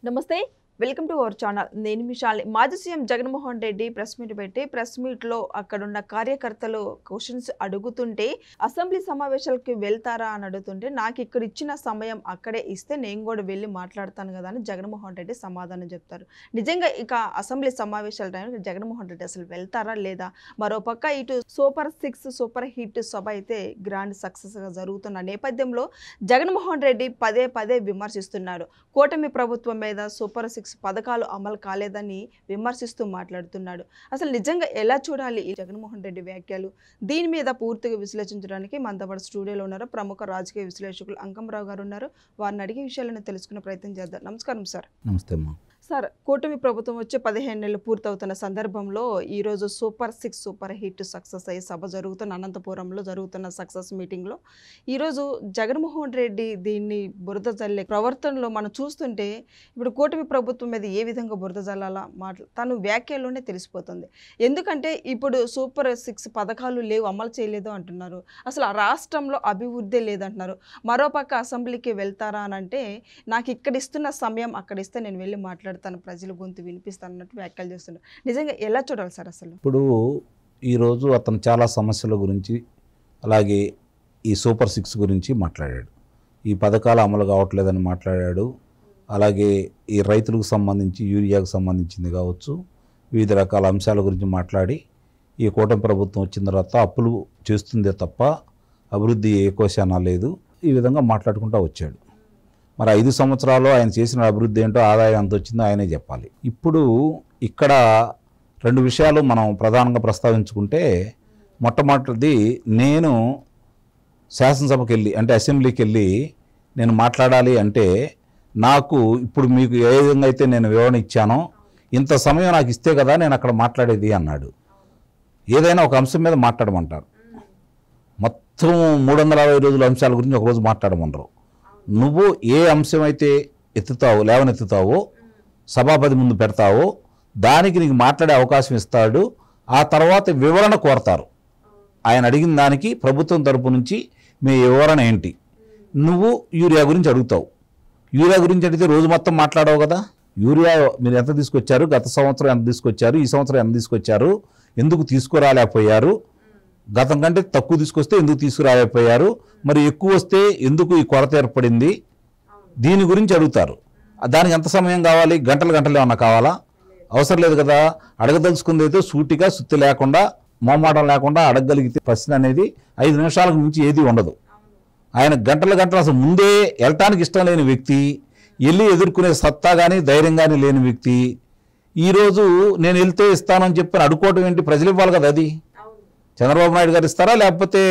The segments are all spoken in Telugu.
నమస్తే వెల్కమ్ టు అవర్ ఛానల్ నేను మిషాలి మాజీ CM Jaganmohan Reddy press meet పెట్టి ప్రెస్ మీట్ లో అక్కడున్న కార్యకర్తలు క్వశ్చన్స్ అడుగుతుంటే అసెంబ్లీ సమావేశాలకు వెళ్తారా అని అడుగుతుంటే నాకు ఇక్కడ ఇచ్చిన సమయం అక్కడే ఇస్తే నేను కూడా వెళ్ళి మాట్లాడతాను కదా అని జగన్మోహన్ రెడ్డి సమాధానం చెప్తారు. నిజంగా ఇక అసెంబ్లీ సమావేశాల టైంలో జగన్మోహన్ రెడ్డి అసలు వెళ్తారా లేదా? మరోపక్క ఇటు సూపర్ 6 సూపర్ హిట్ సభ అయితే గ్రాండ్ సక్సెస్ గా జరుగుతున్న నేపథ్యంలో జగన్మోహన్ రెడ్డి పదే పదే విమర్శిస్తున్నాడు. కూటమి ప్రభుత్వం మీద సూపర్ 6 పథకాలు అమలు కాలేదని విమర్శిస్తూ మాట్లాడుతున్నాడు. అసలు నిజంగా ఎలా చూడాలి ఈ జగన్మోహన్ రెడ్డి వ్యాఖ్యలు? దీని మీద పూర్తిగా విశ్లేషించడానికి మనతో పాటు స్టూడియోలో ఉన్నారు ప్రముఖ రాజకీయ విశ్లేషకులు అంకంరావు గారు ఉన్నారు. వారిని అడిగే విషయాలను తెలుసుకునే ప్రయత్నం చేద్దాం. నమస్కారం సార్. నమస్తే అమ్మా. సార్, కూటమి ప్రభుత్వం వచ్చి 15 నెలలు పూర్తవుతున్న సందర్భంలో ఈరోజు సూపర్ 6 సూపర్ హిట్ సక్సెస్ అయ్యే సభ జరుగుతున్న అనంతపురంలో జరుగుతున్న సక్సెస్ మీటింగ్లో ఈరోజు జగన్మోహన్ రెడ్డి దీన్ని బురద జల్లే ప్రవర్తనలో మనం చూస్తుంటే ఇప్పుడు కూటమి ప్రభుత్వం మీద ఏ విధంగా బురద జల్లాలా తను వ్యాఖ్యల్లోనే తెలిసిపోతుంది. ఎందుకంటే ఇప్పుడు సూపర్ 6 పథకాలు లేవు, అమలు చేయలేదు అంటున్నారు. అసలు ఆ రాష్ట్రంలో అభివృద్ధి లేదంటున్నారు. మరోపక్క అసెంబ్లీకి వెళ్తారా అని అంటే నాకు ఇక్కడ ఇస్తున్న సమయం అక్కడ ఇస్తే నేను వెళ్ళి మాట్లాడతాను, ప్రజల గొంతు వినిపిస్తాను అన్నట్టు వ్యాఖ్యలు చేస్తున్నారు. నిజంగా ఎలా చూడాలి సార్? అసలు ఇప్పుడు ఈరోజు అతను చాలా సమస్యల గురించి అలాగే ఈ సూపర్ 6 గురించి మాట్లాడాడు. ఈ పథకాలు అమలు కావట్లేదని మాట్లాడాడు. అలాగే ఈ రైతులకు సంబంధించి యూరియాకు సంబంధించింది కావచ్చు, వివిధ రకాల అంశాల గురించి మాట్లాడి ఈ కూటమి ప్రభుత్వం వచ్చిన తర్వాత అప్పులు చేస్తుందే తప్ప అభివృద్ధి ఏ కోశానా లేదు, ఈ విధంగా మాట్లాడుకుంటూ వచ్చాడు. మరి 5 సంవత్సరాల్లో ఆయన చేసిన అభివృద్ధి ఏంటో, ఆదాయం ఎంత వచ్చిందో ఆయనే చెప్పాలి. ఇప్పుడు ఇక్కడ 2 విషయాలు మనం ప్రధానంగా ప్రస్తావించుకుంటే, మొట్టమొదటిది నేను శాసనసభకి వెళ్ళి అంటే అసెంబ్లీకి వెళ్ళి నేను మాట్లాడాలి అంటే నాకు ఇప్పుడు మీకు ఏ విధంగా అయితే నేను వివరణ ఇచ్చానో ఇంత సమయం నాకు ఇస్తే కదా నేను అక్కడ మాట్లాడేది అన్నాడు. ఏదైనా ఒక అంశం మీద మాట్లాడమంటారు, మొత్తం 360 రోజుల అంశాల గురించి ఒకరోజు మాట్లాడమన్నారు. నువ్వు ఏ అంశం అయితే లేవనెత్తుతావో సభాపతి ముందు పెడతావో దానికి నీకు మాట్లాడే అవకాశం ఇస్తాడు. ఆ తర్వాత వివరణ కోరతారు. ఆయన అడిగిన దానికి ప్రభుత్వం తరపు నుంచి మీ వివరణ ఏంటి? నువ్వు యూరియా గురించి అడుగుతావు. యూరియా గురించి అడిగితే రోజు మొత్తం మాట్లాడవు కదా. యూరియా మీరు ఎంత తీసుకొచ్చారు, గత సంవత్సరం ఎంత తీసుకొచ్చారు, ఈ సంవత్సరం ఎంత తీసుకొచ్చారు, ఎందుకు తీసుకురాలేకపోయారు, గతం కంటే తక్కువ తీసుకొస్తే ఎందుకు తీసుకురాలేకపోయారు, మరి ఎక్కువ వస్తే ఎందుకు ఈ కొరత ఏర్పడింది, దీని గురించి అడుగుతారు. దానికి ఎంత సమయం కావాలి? గంటలు ఏమన్నా కావాలా? అవసరం లేదు కదా. అడగదలుచుకుంది అయితే సూటిగా సుత్తి లేకుండా మొహమాటం లేకుండా అడగగలిగితే ప్రశ్న అనేది 5 నిమిషాలకు మించి ఏది ఉండదు. ఆయన గంటలు అసలు ముందే వెళ్ళటానికి ఇష్టం లేని వ్యక్తి, వెళ్ళి ఎదుర్కొనే సత్తా కానీ ధైర్యం కానీ లేని వ్యక్తి ఈరోజు నేను వెళ్తే ఇస్తానని చెప్పి అడుకోవడం ఏంటి? ప్రజలు ఇవ్వాలి కదా. అది చంద్రబాబు నాయుడు గారు ఇస్తారా, లేకపోతే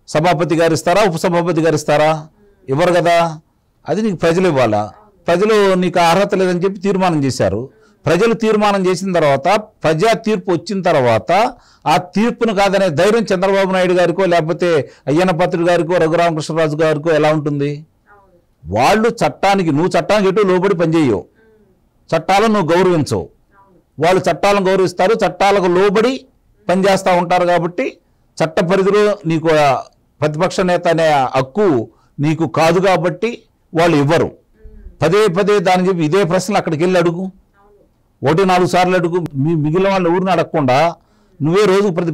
సభాపతి గారు ఇస్తారా, ఉపసభాపతి గారు ఇస్తారా? ఇవ్వరు కదా. అది నీకు ప్రజలు ఇవ్వాలా. ప్రజలు నీకు అర్హత లేదని చెప్పి తీర్మానం చేశారు. ప్రజలు తీర్మానం చేసిన తర్వాత, ప్రజా తీర్పు వచ్చిన తర్వాత ఆ తీర్పును కాదనే ధైర్యం చంద్రబాబు నాయుడు గారికో లేకపోతే అయ్యన్న పాత్రుడు గారికో రఘురామకృష్ణరాజు గారికో ఎలా ఉంటుంది? వాళ్ళు నువ్వు చట్టానికి ఎటు లోబడి పనిచేయవు, చట్టాలను నువ్వు గౌరవించవు. వాళ్ళు చట్టాలను గౌరవిస్తారు, చట్టాలకు లోబడి పనిచేస్తూ ఉంటారు. కాబట్టి చట్ట పరిధిలో నీకు ప్రతిపక్ష నేత అనే హక్కు నీకు కాదు కాబట్టి వాళ్ళు ఇవ్వరు. పదే దాని చెప్పి ఇదే ప్రశ్నలు అక్కడికి వెళ్ళి అడుగు, 1-4 సార్లు అడుగు. మిగిలిన వాళ్ళు ఊరిని అడగకుండా నువ్వే రోజు ప్రతి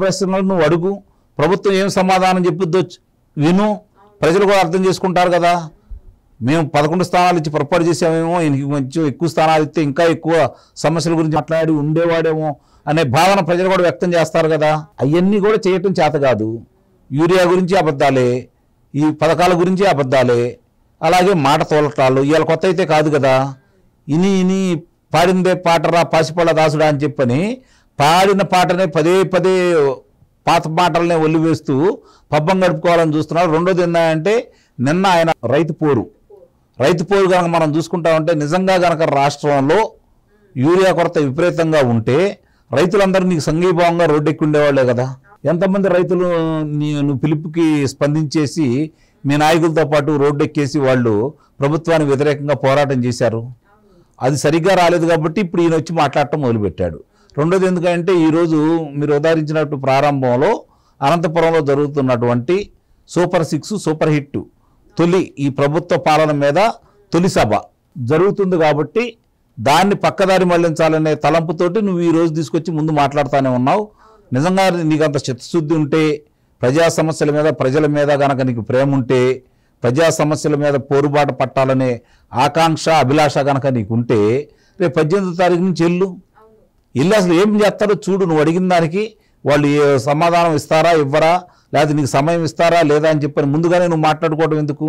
ప్రశ్నలు నువ్వు అడుగు. ప్రభుత్వం ఏం సమాధానం చెప్పిద్దో విను, ప్రజలు కూడా అర్థం చేసుకుంటారు కదా. మేము 11 స్థానాలు ఇచ్చి పొరపాటు చేసామేమో, కొంచెం ఎక్కువ స్థానాలు ఇస్తే ఇంకా ఎక్కువ సమస్యల గురించి మాట్లాడి ఉండేవాడేమో అనే భావన ప్రజలు కూడా వ్యక్తం చేస్తారు కదా. అవన్నీ కూడా చేయటం చేత కాదు. యూరియా గురించి అబద్ధాలే, ఈ పథకాల గురించి అబద్ధాలే, అలాగే మాట తోలటాలు. ఇవాళ కొత్త అయితే కాదు కదా. ఇని పాడిందే పాటరా పాసిపళ్ళ దాసుడా అని చెప్పని పాడిన పాటనే పదే పాత మాటలనే ఒల్లివేస్తూ పబ్బం గడుపుకోవాలని చూస్తున్నారు. రెండోది ఏంటంటే నిన్న ఆయన రైతు పోరు కనుక మనం చూసుకుంటా ఉంటే నిజంగా కనుక రాష్ట్రంలో యూరియా కొరత విపరీతంగా ఉంటే రైతులందరూ నీకు సంఘీభావంగా రోడ్డెక్కి ఉండేవాళ్లే కదా. ఎంతమంది రైతులు నువ్వు పిలుపుకి స్పందించేసి మీ నాయకులతో పాటు రోడ్డెక్కేసి వాళ్ళు ప్రభుత్వానికి వ్యతిరేకంగా పోరాటం చేశారు. అది సరిగ్గా రాలేదు కాబట్టి ఇప్పుడు ఈయన వచ్చి మాట్లాడటం మొదలుపెట్టాడు. రెండోది ఎందుకంటే ఈరోజు మీరు ఉదాహరించినట్టు ప్రారంభంలో అనంతపురంలో జరుగుతున్నటువంటి సూపర్ 6 సూపర్ హిట్ తొలి ఈ ప్రభుత్వ పాలన మీద తొలి సభ జరుగుతుంది కాబట్టి దాన్ని పక్కదారి మళ్లించాలనే తలంపుతోటి నువ్వు ఈ రోజు తీసుకొచ్చి ముందు మాట్లాడుతూనే ఉన్నావు. నిజంగా నీకు అంత చిత్తశుద్ధి ఉంటే, ప్రజా సమస్యల మీద ప్రజల మీద కనుక నీకు ప్రేమ ఉంటే, ప్రజా సమస్యల మీద పోరుబాట పట్టాలనే ఆకాంక్ష అభిలాష కనుక నీకు ఉంటే రేపు 18వ తారీఖు నుంచి వెళ్ళి అసలు ఏం చేస్తారో చూడు. నువ్వు అడిగిన దానికి వాళ్ళు సమాధానం ఇస్తారా ఇవ్వరా, లేదా నీకు సమయం ఇస్తారా లేదా అని చెప్పని ముందుగానే నువ్వు మాట్లాడుకోవడం ఎందుకు?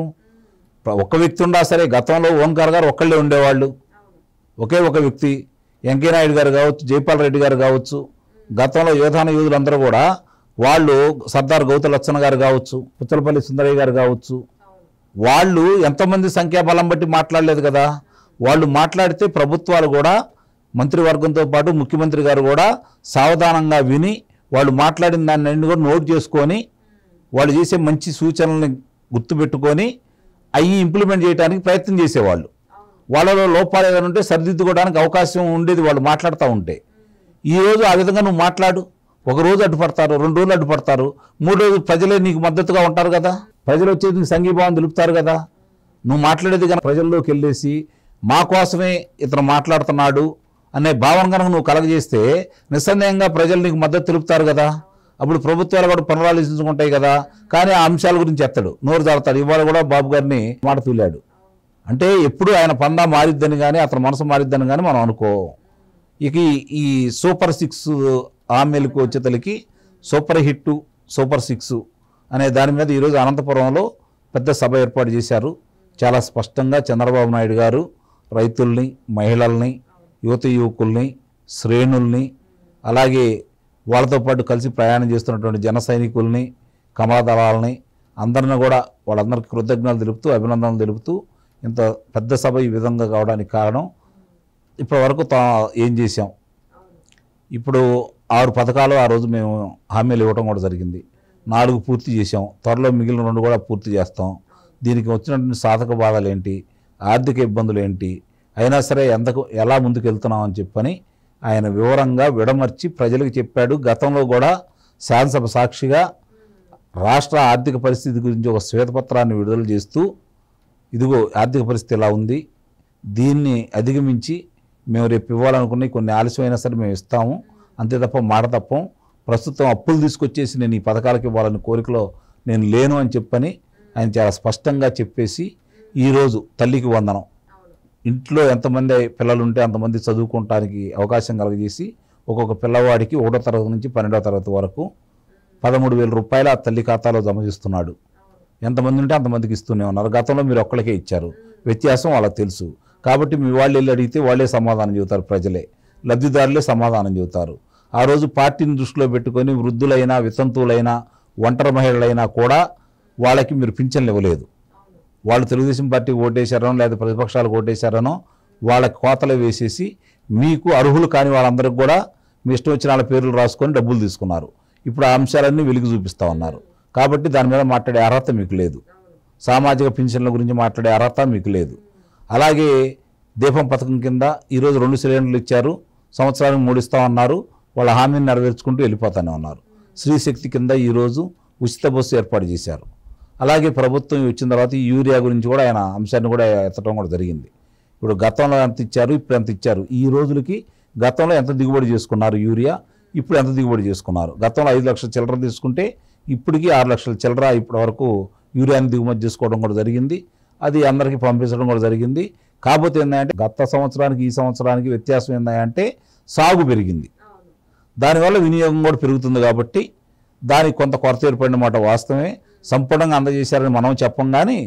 ఒక్క వ్యక్తి ఉండా సరే, గతంలో ఓంకార్ గారు ఒక్కళ్ళే ఉండేవాళ్ళు, ఒకే ఒక వ్యక్తి, వెంకయ్యనాయుడు గారు కావచ్చు, జైపాల్ రెడ్డి గారు కావచ్చు, గతంలో యోధాన యోధులందరూ కూడా వాళ్ళు, సర్దార్ గౌతు లచ్చన్న గారు కావచ్చు, పుచ్చలపల్లి సుందరయ్య గారు కావచ్చు, వాళ్ళు ఎంతమంది సంఖ్యాబలం బట్టి మాట్లాడలేదు కదా. వాళ్ళు మాట్లాడితే ప్రభుత్వాలు కూడా, మంత్రివర్గంతో పాటు ముఖ్యమంత్రి గారు కూడా సావధానంగా విని వాళ్ళు మాట్లాడిన దాన్ని కూడా నోట్ చేసుకొని వాళ్ళు చేసే మంచి సూచనల్ని గుర్తుపెట్టుకొని అవి ఇంప్లిమెంట్ చేయడానికి ప్రయత్నం చేసేవాళ్ళు. వాళ్ళలో లోపాలు ఏదైనా ఉంటే సరిదిద్దుకోవడానికి అవకాశం ఉండేది వాళ్ళు మాట్లాడుతూ ఉంటే. ఈరోజు ఆ విధంగా నువ్వు మాట్లాడు, ఒకరోజు అడ్డుపడతారు, 2 రోజులు అడ్డుపడతారు, 3 రోజులు ప్రజలే నీకు మద్దతుగా ఉంటారు కదా, ప్రజలు వచ్చేది నీకు సంఘీభావం తెలుపుతారు కదా. నువ్వు మాట్లాడేది కనుక ప్రజల్లోకి వెళ్ళేసి మా కోసమే ఇతను మాట్లాడుతున్నాడు అనే భావన కనుక నువ్వు కలగజేస్తే నిస్సందేహంగా ప్రజలు నీకు మద్దతు తెలుపుతారు కదా. అప్పుడు ప్రభుత్వాలు కూడా పునరాలోచించుకుంటాయి కదా. కానీ ఆ అంశాల గురించి ఎత్తడు, నోరు జారుతాడు. ఇవాళ కూడా బాబు గారిని మాట తూలాడు. అంటే ఎప్పుడు ఆయన పందా మారిద్దని కానీ అతని మనసు మారిద్దని కానీ మనం అనుకో. ఇక ఈ సూపర్ 6 హామీలకు వచ్చేతలకి సూపర్ హిట్ సూపర్ 6 అనే దాని మీద ఈరోజు అనంతపురంలో పెద్ద సభ ఏర్పాటు చేశారు. చాలా స్పష్టంగా చంద్రబాబు నాయుడు గారు రైతుల్ని, మహిళల్ని, యువత యువకుల్ని, శ్రేణుల్ని, అలాగే వాళ్ళతో పాటు కలిసి ప్రయాణం చేస్తున్నటువంటి జన సైనికుల్ని, కమలదళాలని అందరిని కూడా వాళ్ళందరికీ కృతజ్ఞతలు తెలుపుతూ, అభినందనలు తెలుపుతూ ఇంత పెద్ద సభ ఈ విధంగా కావడానికి కారణం ఇప్పటి వరకు ఏం చేశాం. ఇప్పుడు 6 పథకాలు ఆ రోజు మేము హామీలు ఇవ్వడం కూడా జరిగింది. 4 పూర్తి చేసాం. త్వరలో మిగిలిన 2 కూడా పూర్తి చేస్తాం. దీనికి వచ్చినటువంటి సాధక బాధలు ఏంటి, ఆర్థిక ఇబ్బందులు ఏంటి, అయినా సరే ఎలా ముందుకు వెళ్తున్నాం అని చెప్పని ఆయన వివరంగా విడమర్చి ప్రజలకు చెప్పాడు. గతంలో కూడా శాసనసభ సాక్షిగా రాష్ట్ర ఆర్థిక పరిస్థితి గురించి ఒక శ్వేతపత్రాన్ని విడుదల చేస్తూ, ఇదిగో ఆర్థిక పరిస్థితి ఎలా ఉంది, దీన్ని అధిగమించి మేము రేపు ఇవ్వాలనుకున్న కొన్ని ఆలస్యమైనా సరే మేము ఇస్తాము, అంతే తప్ప మాట తప్పం, ప్రస్తుతం అప్పులు తీసుకొచ్చేసి నేను ఈ పథకాలకు ఇవ్వాలని కోరికలో నేను లేను అని చెప్పని ఆయన చాలా స్పష్టంగా చెప్పేసి ఈరోజు తల్లికి వందనం, ఇంట్లో ఎంతమంది పిల్లలు ఉంటే అంతమంది చదువుకోవటానికి అవకాశం కలగజేసి ఒక్కొక్క పిల్లవాడికి 1వ తరగతి నుంచి 12వ తరగతి వరకు 13,000 రూపాయలు ఆ తల్లి ఖాతాలో జమ చేస్తున్నాడు. ఎంతమంది ఉంటే అంతమందికి ఇస్తూనే ఉన్నారు. గతంలో మీరు ఒక్కరికే ఇచ్చారు, వ్యత్యాసం వాళ్ళకి తెలుసు. కాబట్టి మీ వాళ్ళు వెళ్ళి అడిగితే వాళ్ళే సమాధానం చెబుతారు, ప్రజలే లబ్ధిదారులే సమాధానం చెబుతారు. ఆ రోజు పార్టీని దృష్టిలో పెట్టుకొని వృద్ధులైనా, వితంతువులైనా, ఒంటరి మహిళలైనా కూడా వాళ్ళకి మీరు పింఛన్లు ఇవ్వలేదు. వాళ్ళు తెలుగుదేశం పార్టీకి ఓటేశారనో లేదా ప్రతిపక్షాలకు ఓటేశారనో వాళ్ళకి కోతలు వేసేసి మీకు అర్హులు కాని వాళ్ళందరికీ కూడా మీ ఇష్టం వచ్చిన వాళ్ళ పేర్లు రాసుకొని డబ్బులు తీసుకున్నారు. ఇప్పుడు ఆ అంశాలన్నీ వెలికి చూపిస్తూ ఉన్నారు. కాబట్టి దాని మీద మాట్లాడే అర్హత మీకు లేదు. సామాజిక పింఛన్ల గురించి మాట్లాడే అర్హత మీకు లేదు. అలాగే దీపం పథకం కింద ఈరోజు 2 సిలిండర్లు ఇచ్చారు, సంవత్సరానికి 3 ఇస్తామన్నారు, వాళ్ళ హామీని నెరవేర్చుకుంటూ వెళ్ళిపోతానే ఉన్నారు. స్త్రీశక్తి కింద ఈరోజు ఉచిత బస్సు ఏర్పాటు చేశారు. అలాగే ప్రభుత్వం వచ్చిన తర్వాత ఈ యూరియా గురించి కూడా ఆయన అంశాన్ని కూడా ఎత్తడం కూడా జరిగింది. ఇప్పుడు గతంలో ఎంత ఇచ్చారు, ఇప్పుడు ఎంత ఇచ్చారు, ఈ రోజులకి గతంలో ఎంత దిగుబడి చేసుకున్నారు యూరియా, ఇప్పుడు ఎంత దిగుబడి చేసుకున్నారు. గతంలో 5 లక్షల చిల్లర తీసుకుంటే ఇప్పటికీ 6 లక్షల చిల్లర ఇప్పటి వరకు యూరియాని దిగుమతి చేసుకోవడం కూడా జరిగింది. అది అందరికీ పంపించడం కూడా జరిగింది. కాకపోతే ఏంటంటే గత సంవత్సరానికి ఈ సంవత్సరానికి వ్యత్యాసం ఏంటంటే సాగు పెరిగింది, దానివల్ల వినియోగం కూడా పెరుగుతుంది. కాబట్టి దానికి కొంత కొరత ఏర్పడిన మాట వాస్తవమే. సంపూర్ణంగా అందజేశారని మనం చెప్పం, కానీ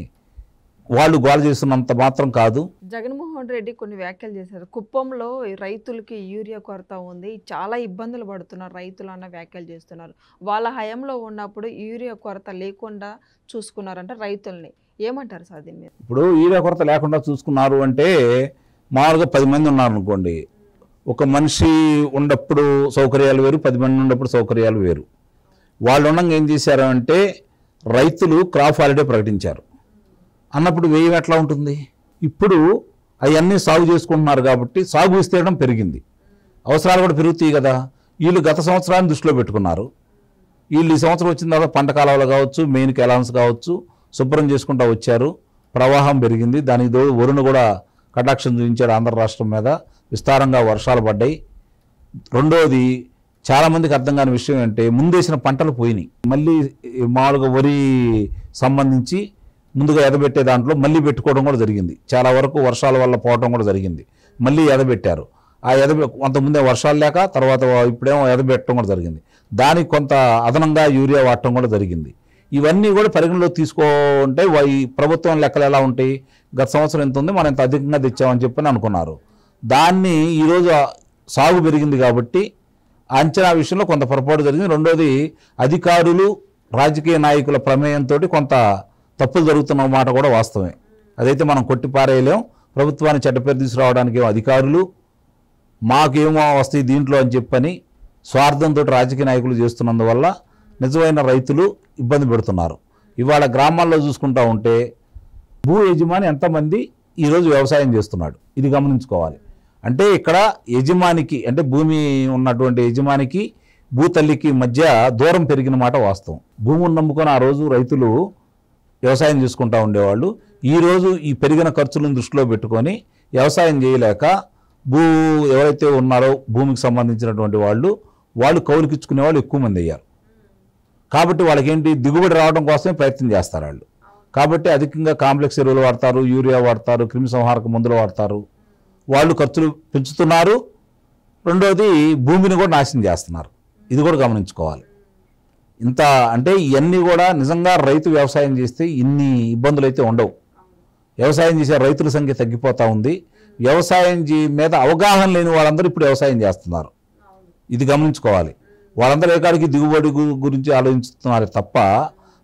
వాళ్ళు గోల చేస్తున్నంత మాత్రం కాదు. జగన్మోహన్ రెడ్డి కొన్ని వ్యాఖ్యలు చేశారు. కుప్పంలో రైతులకి యూరియా కొరత ఉంది, చాలా ఇబ్బందులు పడుతున్నారు రైతులు అన్న వ్యాఖ్యలు చేస్తున్నారు. వాళ్ళ హయాంలో ఉన్నప్పుడు యూరియా కొరత లేకుండా చూసుకున్నారంట రైతుల్ని. ఏమంటారు సార్ దీని మీద? ఇప్పుడు యూరియా కొరత లేకుండా చూసుకున్నారు అంటే మామూలుగా 10 మంది ఉన్నారు అనుకోండి, ఒక మనిషి ఉన్నప్పుడు సౌకర్యాలు వేరు, 10 మంది ఉన్నప్పుడు సౌకర్యాలు వేరు. వాళ్ళు ఉండగా ఏం చేశారు అంటే రైతులు క్రాప్ హాలిడే ప్రకటించారు అన్నప్పుడు వ్యయం ఎట్లా ఉంటుంది? ఇప్పుడు అవన్నీ సాగు చేసుకుంటున్నారు కాబట్టి సాగు విస్తీర్ణం పెరిగింది, అవసరాలు కూడా పెరుగుతాయి కదా. వీళ్ళు గత సంవత్సరాన్ని దృష్టిలో పెట్టుకున్నారు. వీళ్ళు ఈ సంవత్సరం వచ్చిన తర్వాత పంట కాలాలు కావచ్చు, మెయిన్కి అలవన్స్ కావచ్చు, శుభ్రం చేసుకుంటూ వచ్చారు. ప్రవాహం పెరిగింది, దానికి వరుణ కూడా కటాక్షం చూపించాడు ఆంధ్ర రాష్ట్రం మీద, విస్తారంగా వర్షాలు పడ్డాయి. రెండోది చాలామందికి అర్థం కాని విషయం ఏంటంటే ముందేసిన పంటలు పోయినాయి. మళ్ళీ మామూలుగా వరి సంబంధించి ముందుగా ఎదబెట్టే దాంట్లో మళ్ళీ పెట్టుకోవడం కూడా జరిగింది. చాలా వరకు వర్షాల వల్ల పోవడం కూడా జరిగింది. మళ్ళీ ఎదబెట్టారు. ఆ కొంతముందే వర్షాలు లేక తర్వాత ఇప్పుడేమో ఎదబెట్టడం కూడా జరిగింది. దానికి కొంత అదనంగా యూరియా వాడటం కూడా జరిగింది. ఇవన్నీ కూడా పరిగణలో తీసుకుంటే ఈ ప్రభుత్వం లెక్కలు ఎలా ఉంటాయి, గత సంవత్సరం ఎంత ఉంది, మనం ఎంత అధికంగా తెచ్చామని చెప్పని అనుకున్నారు. దాన్ని ఈరోజు సాగు పెరిగింది కాబట్టి అంచనా విషయంలో కొంత పొరపాటు జరిగింది. రెండోది అధికారులు రాజకీయ నాయకుల ప్రమేయంతో కొంత తప్పులు జరుగుతున్న మాట కూడా వాస్తవమే. అదైతే మనం కొట్టిపారేయలేం. ప్రభుత్వాన్ని చెడ్డపేరు తీసుకురావడానికి అధికారులు మాకేమో వస్తాయి దీంట్లో అని చెప్పని స్వార్థంతో రాజకీయ నాయకులు చేస్తున్నందువల్ల నిజమైన రైతులు ఇబ్బంది పెడుతున్నారు. ఇవాళ గ్రామాల్లో చూసుకుంటా ఉంటే భూ యజమాని ఎంతమంది ఈరోజు వ్యవసాయం చేస్తున్నాడు, ఇది గమనించుకోవాలి. అంటే ఇక్కడ యజమానికి అంటే భూమి ఉన్నటువంటి యజమానికి భూతల్లికి మధ్య దూరం పెరిగిన మాట వాస్తవం. భూమిని నమ్ముకొని ఆ రోజు రైతులు వ్యవసాయం చేసుకుంటూ ఉండేవాళ్ళు. ఈరోజు ఈ పెరిగిన ఖర్చులను దృష్టిలో పెట్టుకొని వ్యవసాయం చేయలేక ఎవరైతే ఉన్నారో భూమికి సంబంధించినటువంటి వాళ్ళు కౌలుకిచ్చుకునే వాళ్ళు ఎక్కువ మంది అయ్యారు. కాబట్టి వాళ్ళకేంటి దిగుబడి రావడం కోసమే ప్రయత్నం చేస్తారు వాళ్ళు. కాబట్టి అధికంగా కాంప్లెక్స్ ఎరువులు వాడతారు, యూరియా వాడతారు, క్రిమిసంహారక మందులు వాడతారు. వాళ్ళు ఖర్చులు పెంచుతున్నారు. రెండోది భూమిని కూడా నాశనం చేస్తున్నారు. ఇది కూడా గమనించుకోవాలి. ఇంత అంటే ఇవన్నీ కూడా నిజంగా రైతు వ్యవసాయం చేస్తే ఇన్ని ఇబ్బందులు అయితే ఉండవు. వ్యవసాయం చేసే రైతుల సంఖ్య తగ్గిపోతూ ఉంది. వ్యవసాయం మీద అవగాహన లేని వాళ్ళందరూ ఇప్పుడు వ్యవసాయం చేస్తున్నారు. ఇది గమనించుకోవాలి. వాళ్ళందరూ ఏకాడికి దిగుబడి గురించి ఆలోచిస్తున్నారు తప్ప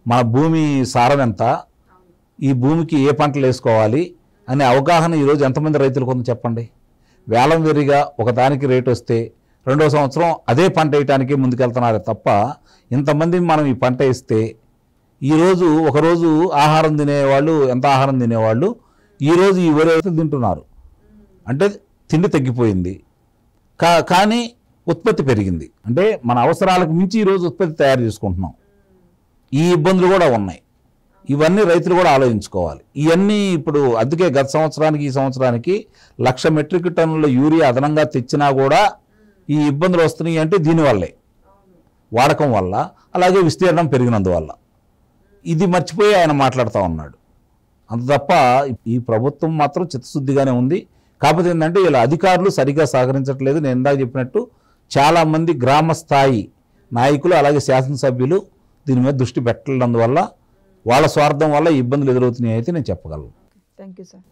మన భూమి సారం ఎంత, ఈ భూమికి ఏ పంటలు వేసుకోవాలి అనే అవగాహన ఈరోజు ఎంతమంది రైతులకు ఉందో చెప్పండి. వేలం వెరిగా ఒకదానికి రేటు వస్తే రెండో సంవత్సరం అదే పంట వేయటానికి ముందుకెళ్తున్నారే తప్ప ఇంతమంది మనం ఈ పంట వేస్తే ఈరోజు ఒకరోజు ఆహారం తినేవాళ్ళు ఎంత ఆహారం తినేవాళ్ళు ఈరోజు ఈ వరి అయితే తింటున్నారు. అంటే తిండి తగ్గిపోయింది కానీ ఉత్పత్తి పెరిగింది. అంటే మన అవసరాలకు మించి ఈరోజు ఉత్పత్తి తయారు చేసుకుంటున్నాం. ఈ ఇబ్బందులు కూడా ఉన్నాయి. ఇవన్నీ రైతులు కూడా ఆలోచించుకోవాలి. ఇవన్నీ ఇప్పుడు అందుకే గత సంవత్సరానికి ఈ సంవత్సరానికి 1,00,000 మెట్రిక్ టన్నుల యూరియా అదనంగా తెచ్చినా కూడా ఈ ఇబ్బందులు వస్తున్నాయి. అంటే దీనివల్లే వాడకం వల్ల, అలాగే విస్తీర్ణం పెరిగినందువల్ల. ఇది మర్చిపోయి ఆయన మాట్లాడుతూ ఉన్నాడు. అంత తప్ప ఈ ప్రభుత్వం మాత్రం చిత్తశుద్ధిగానే ఉంది. కాకపోతే ఏంటంటే ఇలా అధికారులు సరిగ్గా సహకరించట్లేదు. నేను ఇందాక చెప్పినట్టు చాలామంది గ్రామ స్థాయి నాయకులు అలాగే శాసనసభ్యులు దీని మీద దృష్టి పెట్టడందువల్ల వాళ్ళ స్వార్థం వల్ల ఇబ్బందులు ఎదురవుతున్నాయి అయితే నేను చెప్పగలను. Thank you sir.